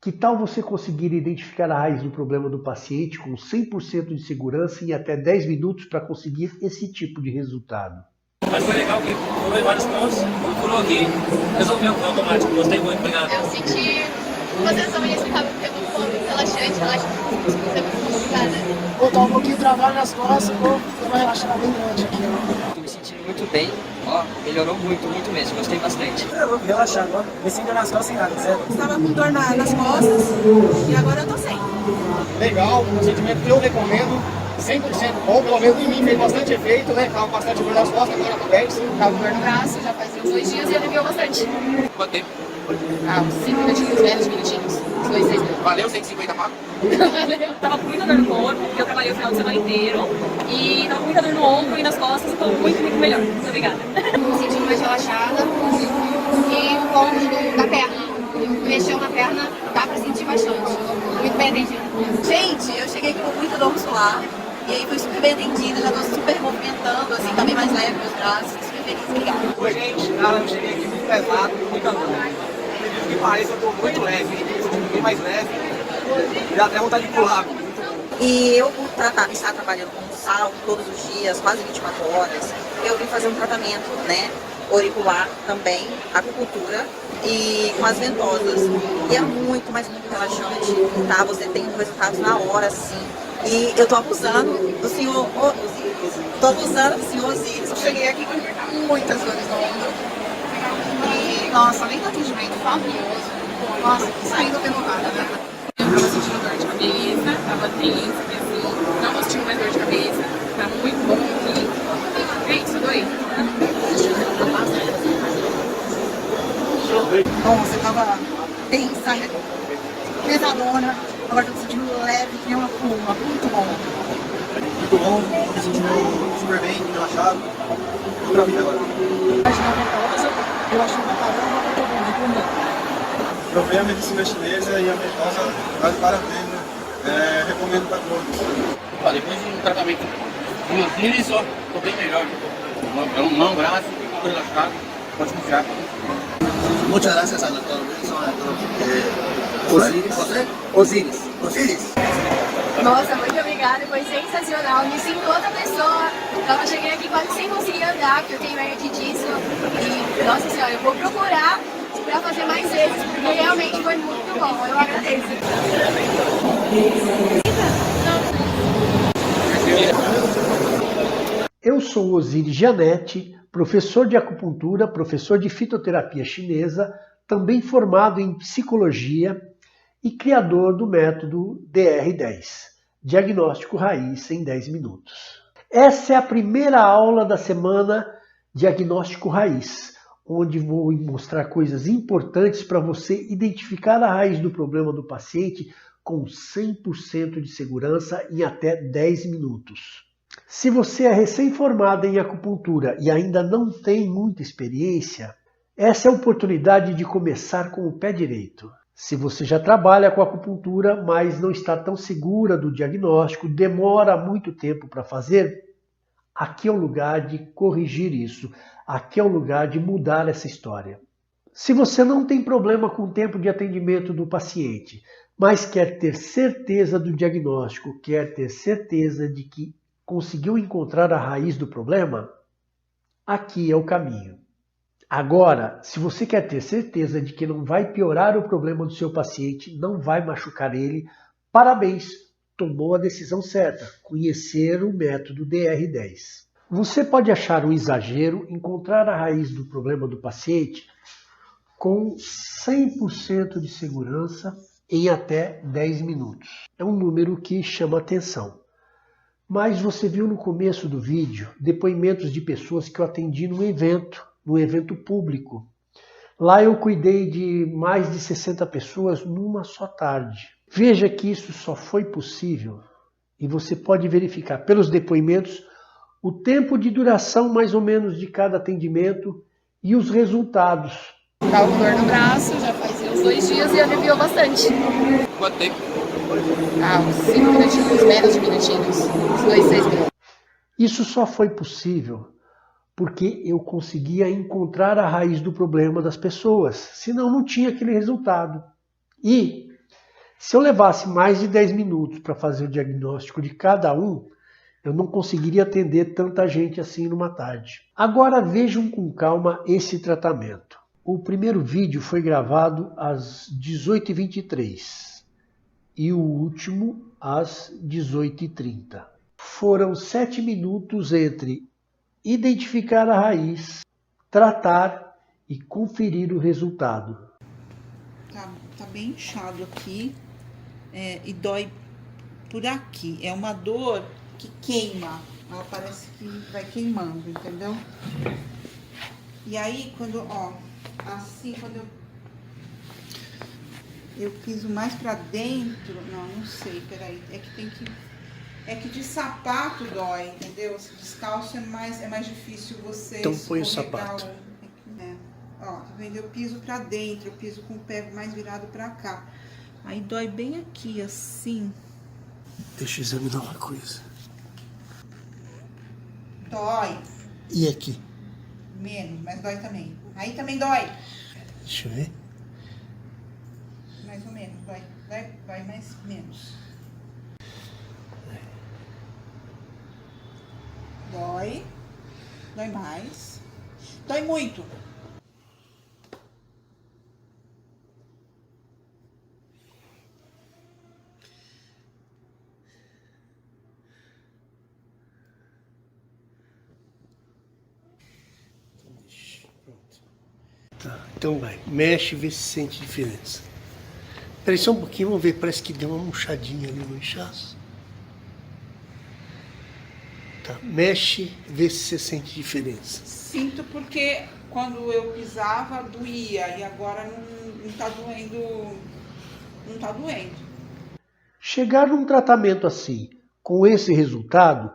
Que tal você conseguir identificar a raiz do problema do paciente com 100% de segurança em até 10 minutos para conseguir esse tipo de resultado? Mas foi legal que foi vários pontos, procurou aqui, resolveu o automático. Gostei muito, obrigado. Eu senti uma sensação inexplicável, porque é muito bom, muito relaxante, é muito complicada. Vou dar um pouquinho de trabalho nas costas, vou dar uma relaxada bem grande aqui, ó. Tô me sentindo muito bem, ó, melhorou muito mesmo, gostei bastante. Eu vou relaxar agora, me sinto nas costas sem nada, zero. Estava com dor nas costas e agora eu tô sem. Legal, um procedimento que eu recomendo, 100% bom, pelo menos em mim fez bastante efeito, né? Tava bastante dor nas costas, agora tô bem. Tava com dor no braço, já fazia uns 2 dias e aliviou bastante. Quanto tempo? Uns 5 minutinhos, menos de minutinhos. Uns 2, 6 minutos. Valeu 150 pago? Tava com muita dor no corpo, porque eu trabalhei o final de semana inteiro. E tava com muita dor no ombro e nas costas, então muito melhor. Muito obrigada. Me sentindo mais relaxada e o ponto da perna. Mexeu na perna, dá pra sentir bastante. Muito bem atendido. Gente, eu cheguei aqui com muita dor muscular. E aí fui super bem atendida, já tô super movimentando, assim, tá bem mais leve meus braços. Super feliz, obrigada. Oi, gente, eu cheguei aqui muito pesado, muita dor. Por que pareça, eu tô muito leve, bem mais leve. Dá até vontade de pular. E eu, por estar trabalhando com sal todos os dias, quase 24 horas, eu vim fazer um tratamento, né? Auricular também, acupuntura e com as ventosas. E é muito, mas muito relaxante, tá? Você tem os resultados na hora, assim. E eu tô abusando do senhor Osíris. Tô abusando do senhor Osíris. Eu cheguei aqui com muitas dores no ombro. E, nossa, além do atendimento fabuloso, nossa, saindo derrubada, né? Eu tava sentindo dor de cabeça, tava tensa, assim, não tô sentindo mais dor de cabeça, tá muito bom aqui. É isso, doei. Então, você tava tensa, pesadona, agora tô me sentindo leve, que nem uma pluma, muito bom. Muito bom, tô me sentindo super bem, relaxado. Tudo pra vida agora. Eu acho que caramba, muito bom, recomendo. Provei a medicina chinesa e a ventosa vale parabéns, né? Recomendo pra todos. Depois de um tratamento de uma Osiris, ó, tô bem melhor. Mão, braço, tô relaxado, pode confiar. Muchas gracias al doctor Wilson, Osiris. Osiris. Osiris. Nossa, muito obrigada, foi sensacional. Me sinto outra pessoa. Eu cheguei aqui quase sem conseguir andar, porque eu tenho hernia disso. E, nossa senhora, eu vou procurar pra fazer mais vezes, porque realmente foi muito bom. Eu agradeço. Eu sou Osiris Janete, professor de acupuntura, professor de fitoterapia chinesa, também formado em psicologia e criador do método DR10, Diagnóstico Raiz em 10 minutos. Essa é a primeira aula da semana Diagnóstico Raiz, onde vou mostrar coisas importantes para você identificar a raiz do problema do paciente com 100% de segurança em até 10 minutos. Se você é recém-formado em acupuntura e ainda não tem muita experiência, essa é a oportunidade de começar com o pé direito. Se você já trabalha com acupuntura, mas não está tão segura do diagnóstico, demora muito tempo para fazer, aqui é o lugar de corrigir isso. Aqui é o lugar de mudar essa história. Se você não tem problema com o tempo de atendimento do paciente, mas quer ter certeza do diagnóstico, quer ter certeza de que conseguiu encontrar a raiz do problema, aqui é o caminho. Agora, se você quer ter certeza de que não vai piorar o problema do seu paciente, não vai machucar ele, parabéns, tomou a decisão certa, conhecer o método DR10. Você pode achar um exagero encontrar a raiz do problema do paciente com 100% de segurança em até 10 minutos. É um número que chama atenção. Mas você viu no começo do vídeo depoimentos de pessoas que eu atendi num evento público. Lá eu cuidei de mais de 60 pessoas numa só tarde. Veja que isso só foi possível, e você pode verificar pelos depoimentos o tempo de duração mais ou menos de cada atendimento e os resultados. Tava com dor no braço, já fazia uns 2 dias e aliviou bastante. Quanto tempo? Uns 5 minutinhos, menos de minutinhos. Uns 2, 6 minutos. Isso só foi possível porque eu conseguia encontrar a raiz do problema das pessoas, senão não tinha aquele resultado. E Se eu levasse mais de 10 minutos para fazer o diagnóstico de cada um, eu não conseguiria atender tanta gente assim numa tarde. Agora vejam com calma esse tratamento. O primeiro vídeo foi gravado às 18h23 e o último às 18h30. Foram 7 minutos entre identificar a raiz, tratar e conferir o resultado. Tá bem inchado aqui e dói por aqui. É uma dor que queima. Ela parece que vai queimando, entendeu? E aí, quando, ó, assim, quando eu piso mais pra dentro, não sei, peraí, é que de sapato dói, entendeu? Se descalço é mais difícil você então põe o escorregar sapato. Ó, tá vendo? Eu piso pra dentro, eu piso com o pé mais virado pra cá. Aí dói bem aqui, assim. Deixa eu examinar uma coisa. Dói. E aqui? Menos, mas dói também. Aí também dói. Deixa eu ver. Mais ou menos, dói mais menos. Dói. Dói mais. Dói muito. Tá, então vai, mexe e vê se sente diferença. Espera aí só um pouquinho, vamos ver, parece que deu uma murchadinha ali no inchaço. Tá, mexe, vê se você sente diferença. Sinto porque quando eu pisava doía e agora não tá doendo, não tá doendo. Chegar num tratamento assim, com esse resultado,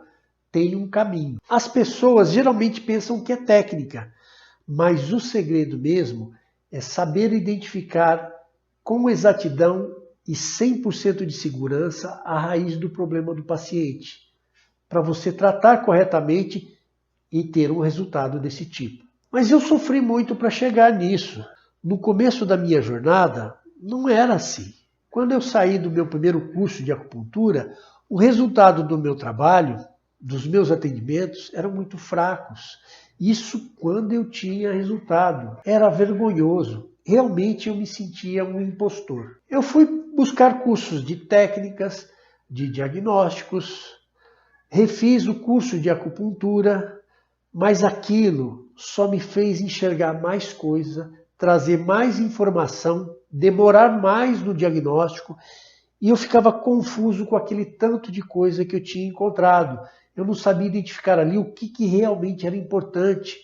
tem um caminho. As pessoas geralmente pensam que é técnica, mas o segredo mesmo é saber identificar com exatidão e 100% de segurança a raiz do problema do paciente, para você tratar corretamente e ter um resultado desse tipo. Mas eu sofri muito para chegar nisso. No começo da minha jornada, não era assim. Quando eu saí do meu primeiro curso de acupuntura, o resultado do meu trabalho, dos meus atendimentos, eram muito fracos. Isso quando eu tinha resultado. Era vergonhoso. Realmente eu me sentia um impostor. Eu fui buscar cursos de técnicas, de diagnósticos, refiz o curso de acupuntura, mas aquilo só me fez enxergar mais coisa, trazer mais informação, demorar mais no diagnóstico, e eu ficava confuso com aquele tanto de coisa que eu tinha encontrado. Eu não sabia identificar ali o que realmente era importante,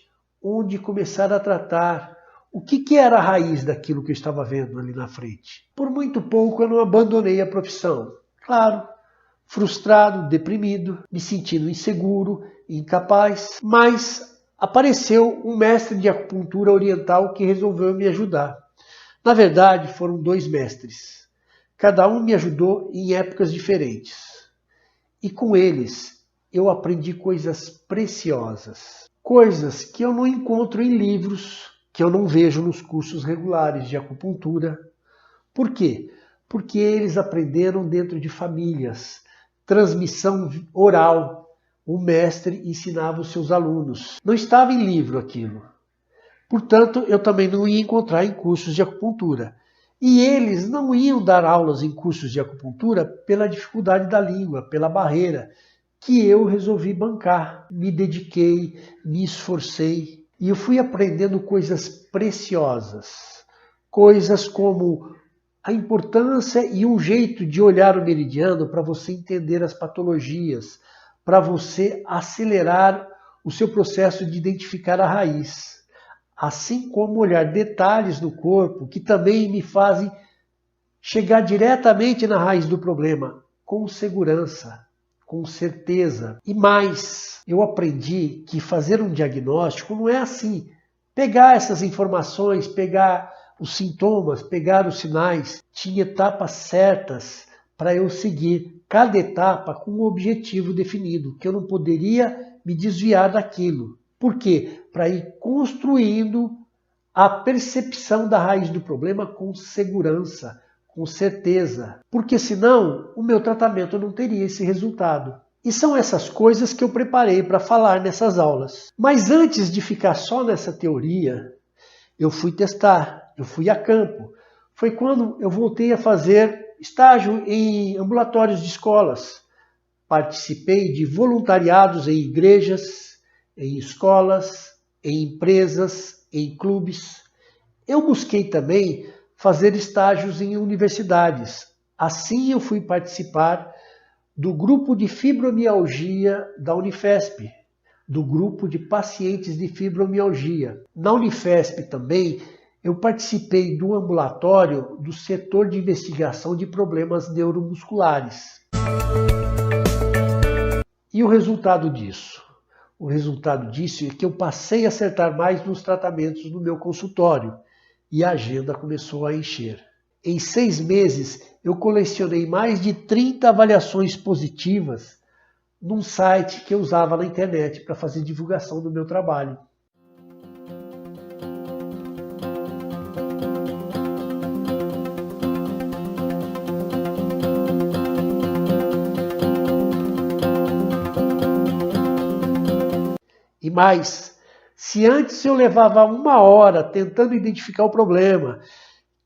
onde começar a tratar, o que era a raiz daquilo que eu estava vendo ali na frente. Por muito pouco eu não abandonei a profissão. Claro, frustrado, deprimido, me sentindo inseguro, incapaz, mas apareceu um mestre de acupuntura oriental que resolveu me ajudar. Na verdade, foram 2 mestres. Cada um me ajudou em épocas diferentes. E com eles, eu aprendi coisas preciosas. Coisas que eu não encontro em livros, que eu não vejo nos cursos regulares de acupuntura. Por quê? Porque eles aprenderam dentro de famílias. Transmissão oral. O mestre ensinava os seus alunos. Não estava em livro aquilo. Portanto, eu também não ia encontrar em cursos de acupuntura. E eles não iam dar aulas em cursos de acupuntura pela dificuldade da língua, pela barreira, que eu resolvi bancar. Me dediquei, me esforcei e eu fui aprendendo coisas preciosas. Coisas como a importância e um jeito de olhar o meridiano para você entender as patologias, para você acelerar o seu processo de identificar a raiz. Assim como olhar detalhes no corpo que também me fazem chegar diretamente na raiz do problema, com segurança, com certeza. E mais, eu aprendi que fazer um diagnóstico não é assim. Pegar essas informações, pegar os sintomas, pegar os sinais. Tinha etapas certas para eu seguir, cada etapa com um objetivo definido, que eu não poderia me desviar daquilo. Por quê? Para ir construindo a percepção da raiz do problema com segurança, com certeza, porque senão o meu tratamento não teria esse resultado. E são essas coisas que eu preparei para falar nessas aulas. Mas antes de ficar só nessa teoria, eu fui testar, eu fui a campo. Foi quando eu voltei a fazer estágio em ambulatórios de escolas. Participei de voluntariados em igrejas, em escolas, em empresas, em clubes. Eu busquei também fazer estágios em universidades. Assim eu fui participar do grupo de fibromialgia da Unifesp, do grupo de pacientes de fibromialgia. Na Unifesp também eu participei do ambulatório do setor de investigação de problemas neuromusculares. E o resultado disso? O resultado disso é que eu passei a acertar mais nos tratamentos no meu consultório e a agenda começou a encher. Em 6 meses, eu colecionei mais de 30 avaliações positivas num site que eu usava na internet para fazer divulgação do meu trabalho. E mais, se antes eu levava 1 hora tentando identificar o problema,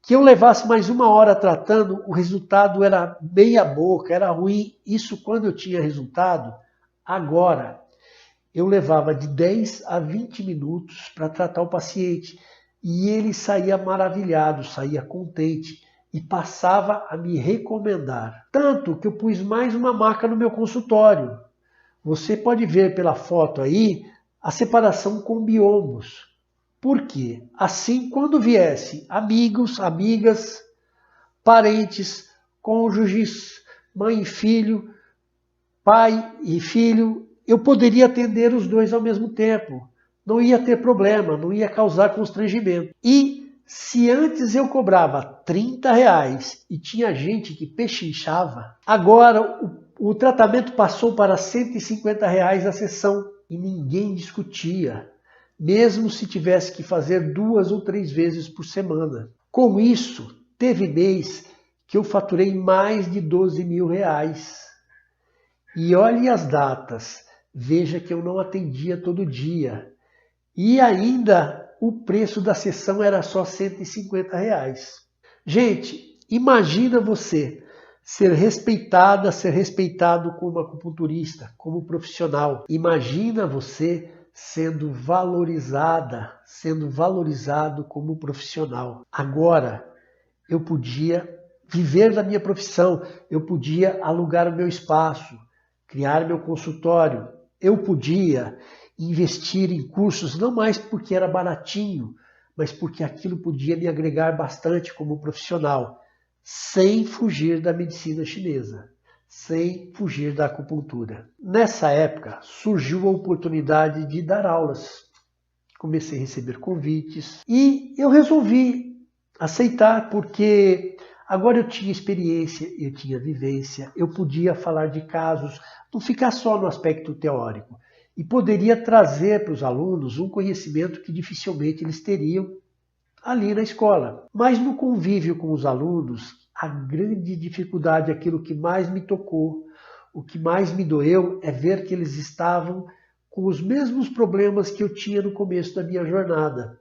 que eu levasse mais 1 hora tratando, o resultado era meia boca, era ruim. Isso quando eu tinha resultado. Agora, eu levava de 10 a 20 minutos para tratar o paciente e ele saía maravilhado, saía contente e passava a me recomendar. Tanto que eu pus mais uma maca no meu consultório. Você pode ver pela foto aí a separação com biombos. Por quê? Assim, quando viesse amigos, amigas, parentes, cônjuges, mãe e filho, pai e filho, eu poderia atender os dois ao mesmo tempo. Não ia ter problema, não ia causar constrangimento. E se antes eu cobrava R$30 e tinha gente que pechinchava, agora o tratamento passou para R$150 a sessão e ninguém discutia, mesmo se tivesse que fazer 2 ou 3 vezes por semana. Com isso, teve mês que eu faturei mais de R$12.000. E olhe as datas, veja que eu não atendia todo dia. E ainda o preço da sessão era só R$150. Gente, imagina você ser respeitada, ser respeitado como acupunturista, como profissional. Imagina você sendo valorizada, sendo valorizado como profissional. Agora, eu podia viver da minha profissão, eu podia alugar o meu espaço, criar meu consultório, eu podia investir em cursos, não mais porque era baratinho, mas porque aquilo podia me agregar bastante como profissional, sem fugir da medicina chinesa, sem fugir da acupuntura. Nessa época, surgiu a oportunidade de dar aulas. Comecei a receber convites e eu resolvi aceitar, porque agora eu tinha experiência, eu tinha vivência, eu podia falar de casos, não ficar só no aspecto teórico, e poderia trazer para os alunos um conhecimento que dificilmente eles teriam ali na escola. Mas no convívio com os alunos, a grande dificuldade, aquilo que mais me tocou, o que mais me doeu, é ver que eles estavam com os mesmos problemas que eu tinha no começo da minha jornada.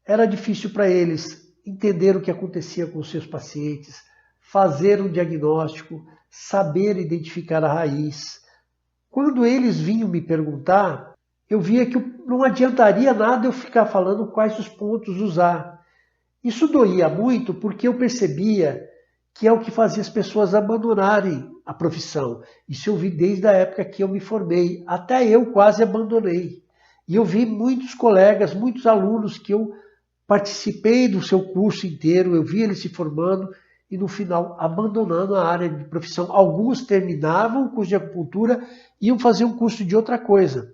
Era difícil para eles entender o que acontecia com os seus pacientes, fazer um diagnóstico, saber identificar a raiz. Quando eles vinham me perguntar, eu via que não adiantaria nada eu ficar falando quais os pontos usar. Isso doía muito porque eu percebia que é o que fazia as pessoas abandonarem a profissão. Isso eu vi desde a época que eu me formei. Até eu quase abandonei. E eu vi muitos colegas, muitos alunos que eu participei do seu curso inteiro, eu vi eles se formando e no final abandonando a área de profissão. Alguns terminavam o curso de acupuntura e iam fazer um curso de outra coisa.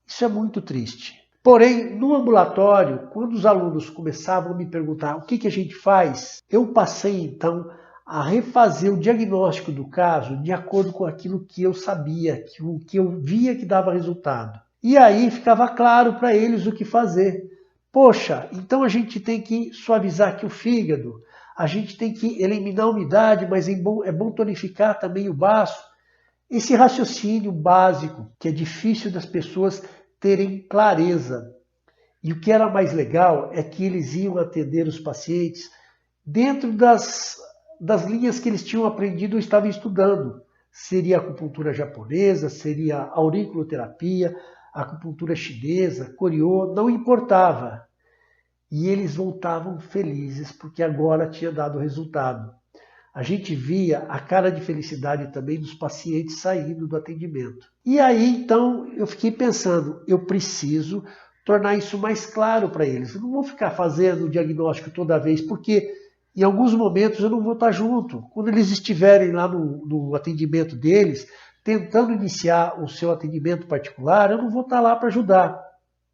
Isso é muito triste. Porém, no ambulatório, quando os alunos começavam a me perguntar o que a gente faz, eu passei então a refazer o diagnóstico do caso de acordo com aquilo que eu sabia, que eu via que dava resultado. E aí ficava claro para eles o que fazer. Poxa, então a gente tem que suavizar aqui o fígado, a gente tem que eliminar a umidade, mas é bom tonificar também o baço. Esse raciocínio básico, que é difícil das pessoas terem clareza. E o que era mais legal é que eles iam atender os pacientes dentro das linhas que eles tinham aprendido ou estavam estudando. Seria a acupuntura japonesa, seria a auriculoterapia, a acupuntura chinesa, Coriô, não importava. E eles voltavam felizes porque agora tinha dado resultado. A gente via a cara de felicidade também dos pacientes saindo do atendimento. E aí, então, eu fiquei pensando, eu preciso tornar isso mais claro para eles. Eu não vou ficar fazendo o diagnóstico toda vez, porque em alguns momentos eu não vou estar junto. Quando eles estiverem lá no atendimento deles, tentando iniciar o seu atendimento particular, eu não vou estar lá para ajudar.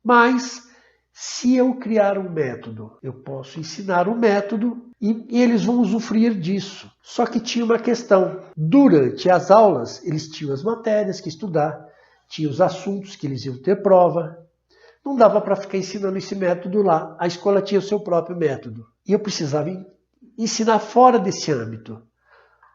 Mas, se eu criar um método, eu posso ensinar um método e eles vão usufruir disso. Só que tinha uma questão. Durante as aulas, eles tinham as matérias que estudar, tinham os assuntos que eles iam ter prova. Não dava para ficar ensinando esse método lá. A escola tinha o seu próprio método. E eu precisava ensinar fora desse âmbito.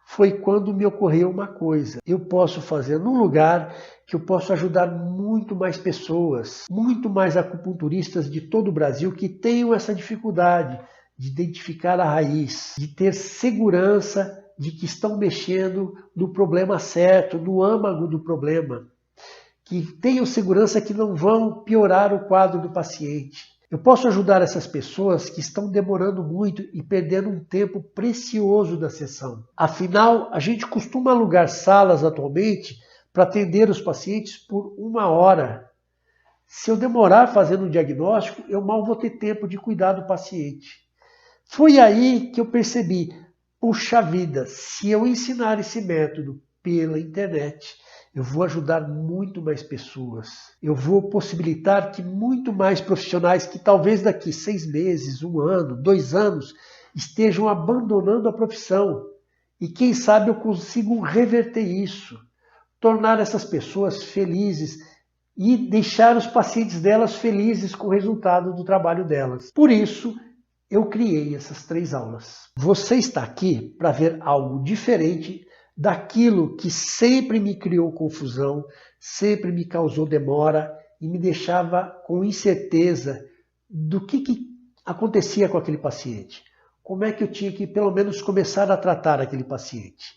Foi quando me ocorreu uma coisa. Eu posso fazer num lugar que eu posso ajudar muito mais pessoas, muito mais acupunturistas de todo o Brasil que tenham essa dificuldade de identificar a raiz, de ter segurança de que estão mexendo no problema certo, no âmago do problema, que tenham segurança que não vão piorar o quadro do paciente. Eu posso ajudar essas pessoas que estão demorando muito e perdendo um tempo precioso da sessão. Afinal, a gente costuma alugar salas atualmente para atender os pacientes por 1 hora. Se eu demorar fazendo um diagnóstico, eu mal vou ter tempo de cuidar do paciente. Foi aí que eu percebi, puxa vida, se eu ensinar esse método pela internet, eu vou ajudar muito mais pessoas. Eu vou possibilitar que muito mais profissionais que talvez daqui 6 meses, 1 ano, 2 anos, estejam abandonando a profissão. E quem sabe eu consigo reverter isso, tornar essas pessoas felizes e deixar os pacientes delas felizes com o resultado do trabalho delas. Por isso, eu criei essas 3 aulas. Você está aqui para ver algo diferente daquilo que sempre me criou confusão, sempre me causou demora e me deixava com incerteza do que acontecia com aquele paciente. Como é que eu tinha que, pelo menos, começar a tratar aquele paciente.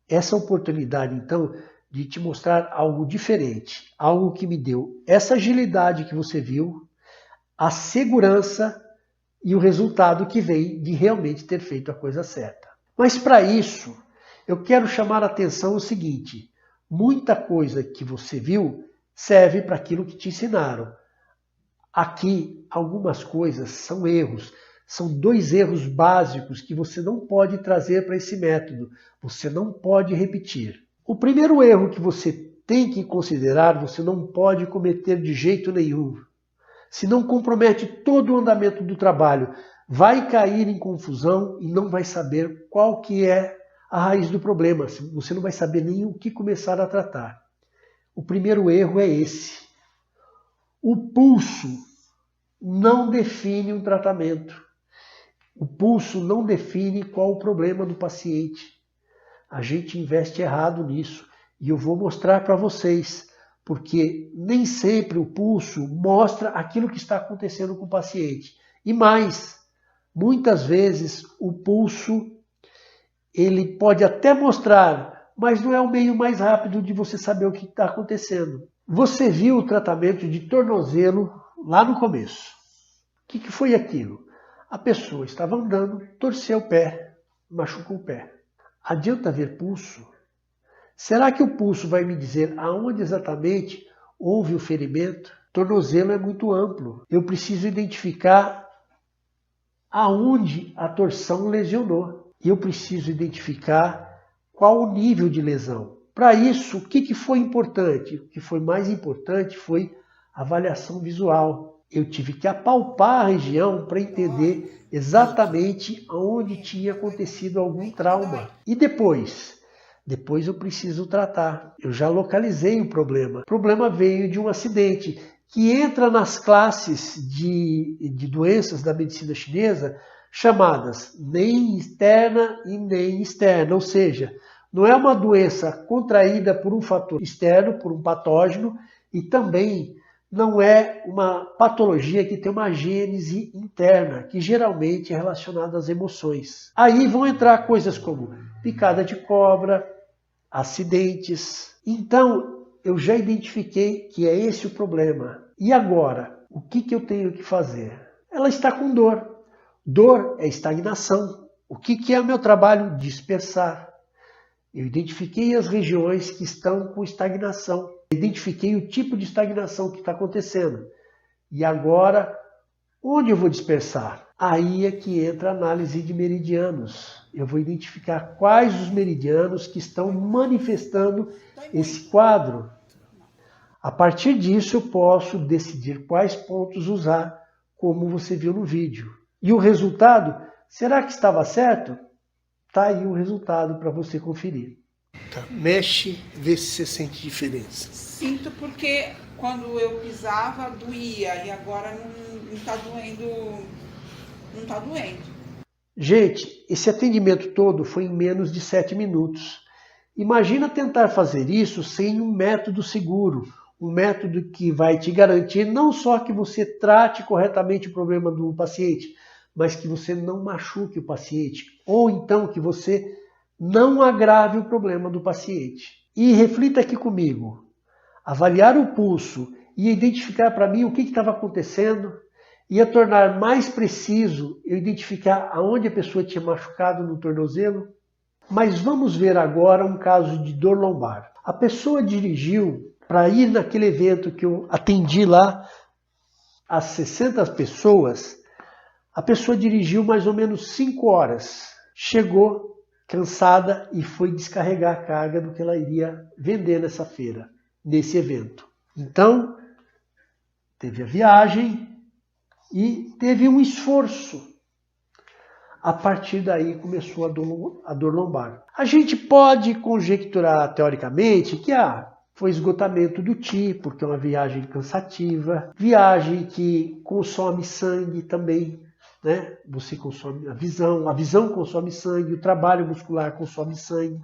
Essa oportunidade, então, de te mostrar algo diferente, algo que me deu essa agilidade que você viu, a segurança e o resultado que vem de realmente ter feito a coisa certa. Mas para isso, eu quero chamar a atenção o seguinte, muita coisa que você viu serve para aquilo que te ensinaram. Aqui, algumas coisas são erros, são 2 erros básicos que você não pode trazer para esse método, você não pode repetir. O primeiro erro que você tem que considerar, você não pode cometer de jeito nenhum. Se não compromete todo o andamento do trabalho, vai cair em confusão e não vai saber qual que é a raiz do problema. Você não vai saber nem o que começar a tratar. O primeiro erro é esse. O pulso não define um tratamento. O pulso não define qual o problema do paciente. A gente investe errado nisso. E eu vou mostrar para vocês. Porque nem sempre o pulso mostra aquilo que está acontecendo com o paciente. E mais, muitas vezes o pulso ele pode até mostrar, mas não é o meio mais rápido de você saber o que está acontecendo. Você viu o tratamento de tornozelo lá no começo. O que foi aquilo? A pessoa estava andando, torceu o pé, machucou o pé. Adianta ver pulso? Será que o pulso vai me dizer aonde exatamente houve o ferimento? Tornozelo é muito amplo. Eu preciso identificar aonde a torção lesionou. Eu preciso identificar qual o nível de lesão. Para isso, o que foi importante? O que foi mais importante foi a avaliação visual. Eu tive que apalpar a região para entender exatamente onde tinha acontecido algum trauma. E depois eu preciso tratar. Eu já localizei o problema. O problema veio de um acidente. que entra nas classes de doenças da medicina chinesa chamadas nem interna e nem externa, ou seja, não é uma doença contraída por um fator externo, por um patógeno, e também não é uma patologia que tem uma gênese interna, que geralmente é relacionada às emoções. Aí vão entrar coisas como picada de cobra, acidentes. Então, eu já identifiquei que é esse o problema. E agora, o que eu tenho que fazer? Ela está com dor. Dor é estagnação. O que é o meu trabalho? Dispersar. Eu identifiquei as regiões que estão com estagnação. Identifiquei o tipo de estagnação que está acontecendo. E agora, onde eu vou dispersar? Aí é que entra a análise de meridianos. Eu vou identificar quais os meridianos que estão manifestando esse quadro. A partir disso, eu posso decidir quais pontos usar, como você viu no vídeo. E o resultado, será que estava certo? Tá aí o resultado para você conferir. Tá. Mexe, vê se você sente diferença. Sinto porque quando eu pisava doía e agora não está doendo. Não está doendo. Gente, esse atendimento todo foi em menos de 7 minutos. Imagina tentar fazer isso sem um método seguro, um método que vai te garantir não só que você trate corretamente o problema do paciente, mas que você não machuque o paciente, ou então que você não agrave o problema do paciente. E reflita aqui comigo, avaliar o pulso e identificar para mim o que estava acontecendo, ia tornar mais preciso eu identificar aonde a pessoa tinha machucado no tornozelo. Mas vamos ver agora um caso de dor lombar. A pessoa dirigiu para ir naquele evento que eu atendi lá, as 60 pessoas. A pessoa dirigiu mais ou menos 5 horas. Chegou cansada e foi descarregar a carga do que ela iria vender nessa feira, nesse evento. Então, teve a viagem e teve um esforço. A partir daí começou a dor lombar. A gente pode conjecturar teoricamente que foi esgotamento do Qi, porque é uma viagem cansativa, viagem que consome sangue também, né? Você consome a visão consome sangue, o trabalho muscular consome sangue.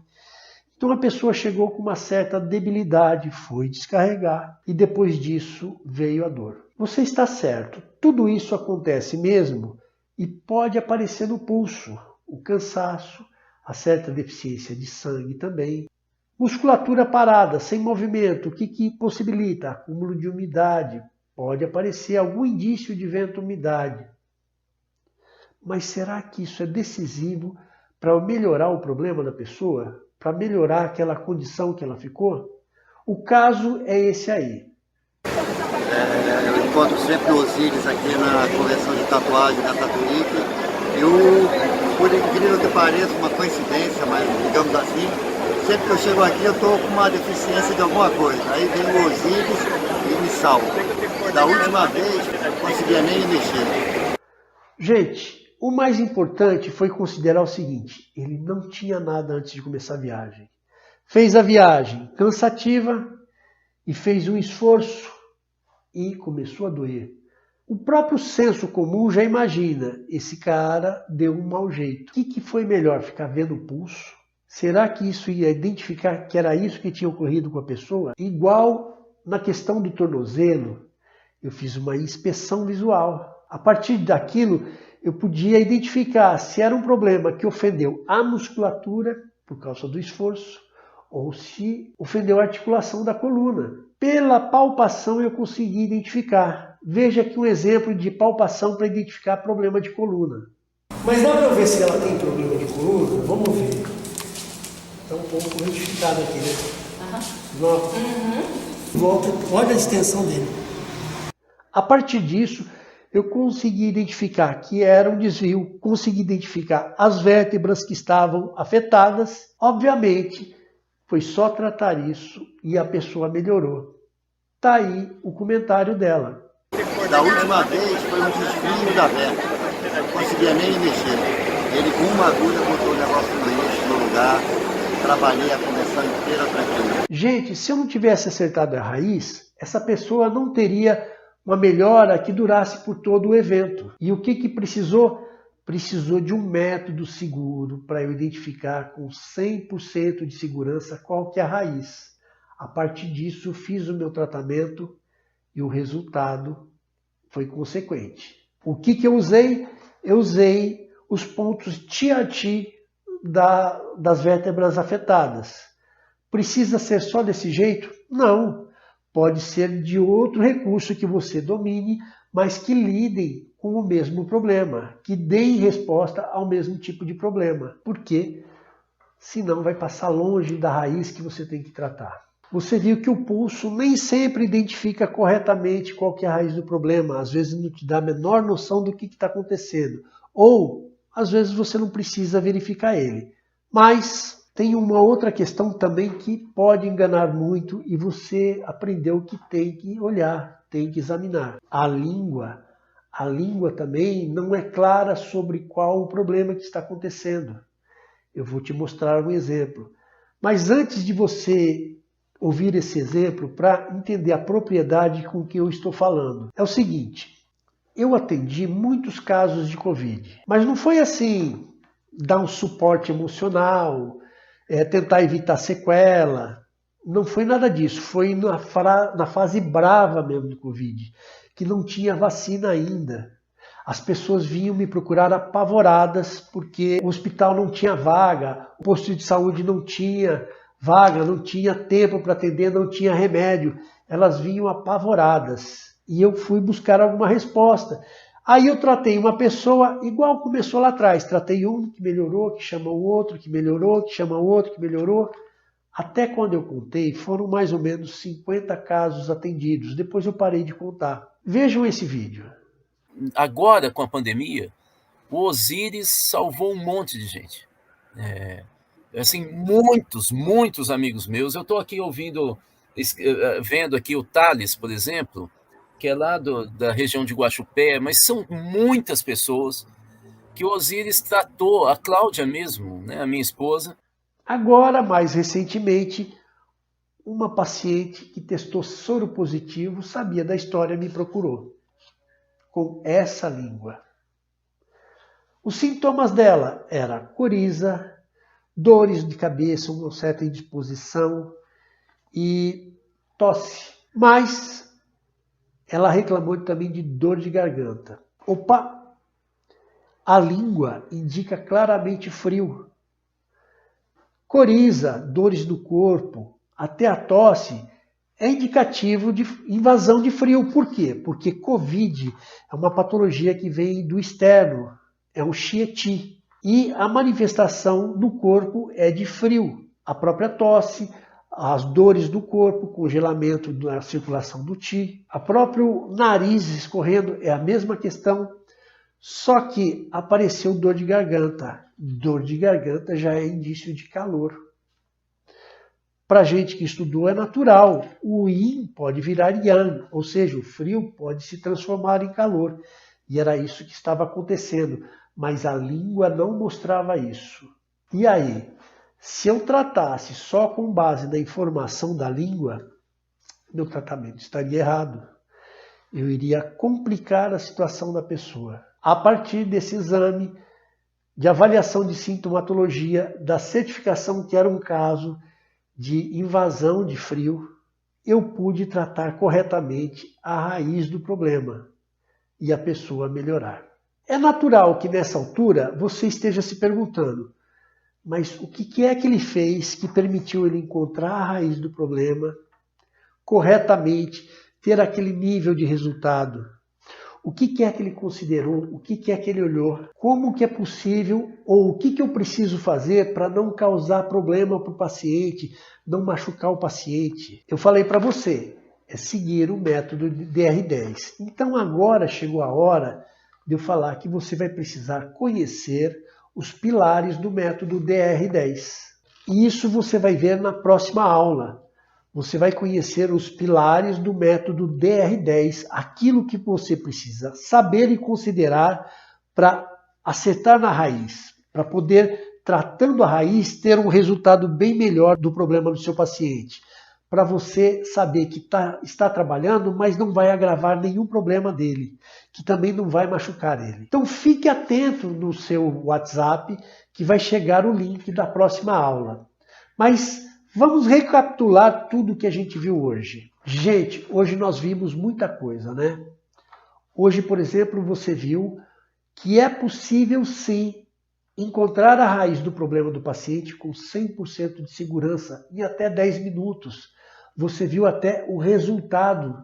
Então a pessoa chegou com uma certa debilidade, foi descarregar e depois disso veio a dor. Você está certo, tudo isso acontece mesmo e pode aparecer no pulso, o cansaço, a certa deficiência de sangue também. Musculatura parada, sem movimento, o que possibilita? Acúmulo de umidade, pode aparecer algum indício de vento-umidade. Mas será que isso é decisivo para melhorar o problema da pessoa? Para melhorar aquela condição que ela ficou? O caso é esse aí. Eu encontro sempre o Osíris aqui na coleção de tatuagem da Tatuíque. Por incrível que pareça, uma coincidência, mas digamos assim, sempre que eu chego aqui eu estou com uma deficiência de alguma coisa. Aí vem o Osíris e me salva. Da última vez, não conseguia nem me mexer. Gente, o mais importante foi considerar o seguinte: ele não tinha nada antes de começar a viagem. Fez a viagem cansativa e fez um esforço e começou a doer. O próprio senso comum já imagina, esse cara deu um mau jeito. O que foi melhor, ficar vendo o pulso? Será que isso ia identificar que era isso que tinha ocorrido com a pessoa? Igual na questão do tornozelo, eu fiz uma inspeção visual. A partir daquilo, eu podia identificar se era um problema que ofendeu a musculatura, por causa do esforço, ou se ofendeu a articulação da coluna. Pela palpação eu consegui identificar. Veja aqui um exemplo de palpação para identificar problema de coluna. Mas dá para ver se ela tem problema de coluna? Vamos ver. Está um pouco retificado aqui, né? Volta, olha a extensão dele. A partir disso, eu consegui identificar que era um desvio, consegui identificar as vértebras que estavam afetadas. Obviamente, foi só tratar isso e a pessoa melhorou. Tá aí o comentário dela. Da última vez foi um desvio da vértebra, não conseguia nem mexer. Ele com uma agulha botou o negócio no eixo, no lugar, trabalhei a conversão inteira tranquila. Gente, se eu não tivesse acertado a raiz, essa pessoa não teria uma melhora que durasse por todo o evento. E o que precisou? Precisou de um método seguro para eu identificar com 100% de segurança qual que é a raiz. A partir disso, fiz o meu tratamento e o resultado foi consequente. O que eu usei? Eu usei os pontos Chiati das vértebras afetadas. Precisa ser só desse jeito? Não. Pode ser de outro recurso que você domine, mas que lidem com o mesmo problema, que deem resposta ao mesmo tipo de problema. Por quê? Senão vai passar longe da raiz que você tem que tratar. Você viu que o pulso nem sempre identifica corretamente qual que é a raiz do problema. Às vezes não te dá a menor noção do que está acontecendo. Ou, às vezes, você não precisa verificar ele. Mas tem uma outra questão também que pode enganar muito e você aprendeu que tem que olhar, tem que examinar. A língua também não é clara sobre qual o problema que está acontecendo. Eu vou te mostrar um exemplo. Mas antes de você ouvir esse exemplo, para entender a propriedade com que eu estou falando, é o seguinte: eu atendi muitos casos de Covid, mas não foi assim, dar um suporte emocional, tentar evitar sequela, não foi nada disso, foi na fase brava mesmo do Covid, que não tinha vacina ainda. As pessoas vinham me procurar apavoradas porque o hospital não tinha vaga, o posto de saúde não tinha vaga, não tinha tempo para atender, não tinha remédio. Elas vinham apavoradas e eu fui buscar alguma resposta. Aí eu tratei uma pessoa igual começou lá atrás. Tratei um que melhorou, que chama o outro, que melhorou, que chama o outro, que melhorou. Até quando eu contei, foram mais ou menos 50 casos atendidos. Depois eu parei de contar. Vejam esse vídeo. Agora, com a pandemia, o Osiris salvou um monte de gente. Assim, muitos amigos meus. Eu estou aqui vendo aqui o Thales, por exemplo, que é lá da região de Guaxupé, mas são muitas pessoas que o Osiris tratou, a Cláudia mesmo, né, a minha esposa. Agora, mais recentemente, uma paciente que testou soro positivo, sabia da história, me procurou com essa língua. Os sintomas dela eram coriza, dores de cabeça, uma certa indisposição e tosse. Mas ela reclamou também de dor de garganta. Opa! A língua indica claramente frio. Coriza, dores do corpo, até a tosse é indicativo de invasão de frio. Por quê? Porque Covid é uma patologia que vem do externo, é um Chieti. E a manifestação do corpo é de frio. A própria tosse, as dores do corpo, congelamento da circulação do Qi, o próprio nariz escorrendo é a mesma questão, só que apareceu dor de garganta. Dor de garganta já é indício de calor. Para gente que estudou é natural. O Yin pode virar Yang, ou seja, o frio pode se transformar em calor. E era isso que estava acontecendo. Mas a língua não mostrava isso. E aí, se eu tratasse só com base na informação da língua, meu tratamento estaria errado. Eu iria complicar a situação da pessoa. A partir desse exame de avaliação de sintomatologia, da certificação que era um caso de invasão de frio, eu pude tratar corretamente a raiz do problema e a pessoa melhorar. É natural que nessa altura você esteja se perguntando, mas o que é que ele fez que permitiu ele encontrar a raiz do problema corretamente, ter aquele nível de resultado? O que é que ele considerou? O que é que ele olhou? Como que é possível ou o que eu preciso fazer para não causar problema para o paciente, não machucar o paciente? Eu falei para você, é seguir o método de DR10. Então agora chegou a hora de eu falar que você vai precisar conhecer os pilares do método DR10. E isso você vai ver na próxima aula. Você vai conhecer os pilares do método DR10, aquilo que você precisa saber e considerar para acertar na raiz, para poder, tratando a raiz, ter um resultado bem melhor do problema do seu paciente. para você saber que está trabalhando, mas não vai agravar nenhum problema dele, que também não vai machucar ele. Então fique atento no seu WhatsApp, que vai chegar o link da próxima aula. Mas vamos recapitular tudo que a gente viu hoje. Gente, hoje nós vimos muita coisa, né? Hoje, por exemplo, você viu que é possível sim encontrar a raiz do problema do paciente com 100% de segurança em até 10 minutos. Você viu até o resultado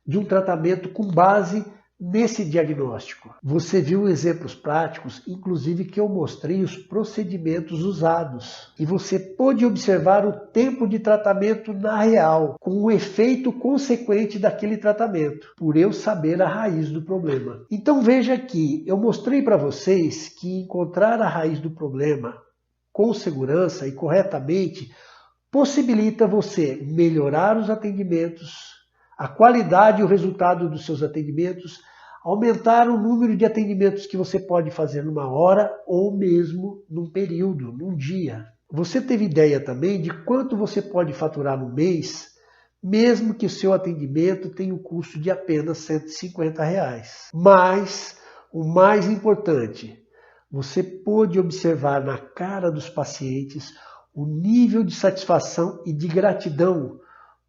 de um tratamento com base nesse diagnóstico. Você viu exemplos práticos, inclusive que eu mostrei os procedimentos usados. E você pôde observar o tempo de tratamento na real, com o efeito consequente daquele tratamento, por eu saber a raiz do problema. Então veja aqui, eu mostrei para vocês que encontrar a raiz do problema com segurança e corretamente possibilita você melhorar os atendimentos, a qualidade e o resultado dos seus atendimentos, aumentar o número de atendimentos que você pode fazer numa hora ou mesmo num período, num dia. Você teve ideia também de quanto você pode faturar no mês, mesmo que o seu atendimento tenha o custo de apenas R$150. Mas, o mais importante, você pôde observar na cara dos pacientes o nível de satisfação e de gratidão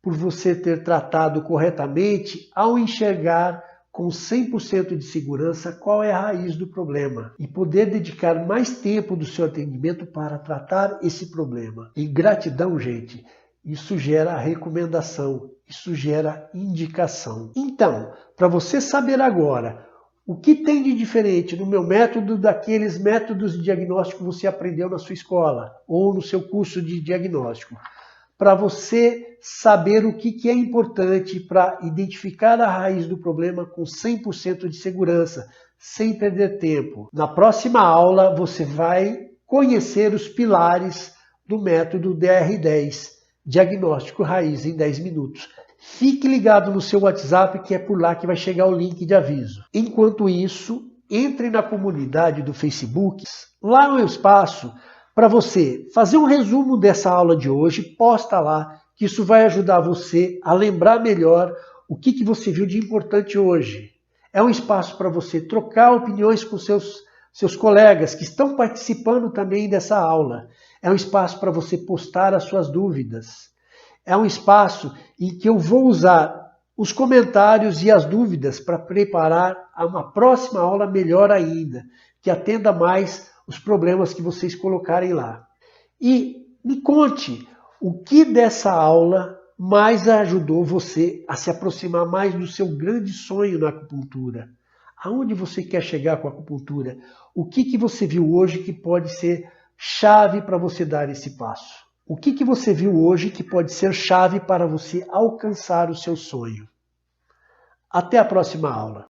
por você ter tratado corretamente ao enxergar com 100% de segurança qual é a raiz do problema e poder dedicar mais tempo do seu atendimento para tratar esse problema. E gratidão, gente, isso gera recomendação, isso gera indicação. Então, para você saber agora o que tem de diferente no meu método daqueles métodos de diagnóstico que você aprendeu na sua escola ou no seu curso de diagnóstico, para você saber o que é importante para identificar a raiz do problema com 100% de segurança, sem perder tempo. Na próxima aula, você vai conhecer os pilares do método DR10, Diagnóstico Raiz em 10 minutos. Fique ligado no seu WhatsApp, que é por lá que vai chegar o link de aviso. Enquanto isso, entre na comunidade do Facebook. Lá é um espaço para você fazer um resumo dessa aula de hoje, posta lá, que isso vai ajudar você a lembrar melhor o que você viu de importante hoje. É um espaço para você trocar opiniões com seus colegas que estão participando também dessa aula. É um espaço para você postar as suas dúvidas. É um espaço em que eu vou usar os comentários e as dúvidas para preparar uma próxima aula melhor ainda, que atenda mais os problemas que vocês colocarem lá. E me conte o que dessa aula mais ajudou você a se aproximar mais do seu grande sonho na acupuntura. Aonde você quer chegar com a acupuntura? O que você viu hoje que pode ser chave para você dar esse passo? O que você viu hoje que pode ser chave para você alcançar o seu sonho? Até a próxima aula.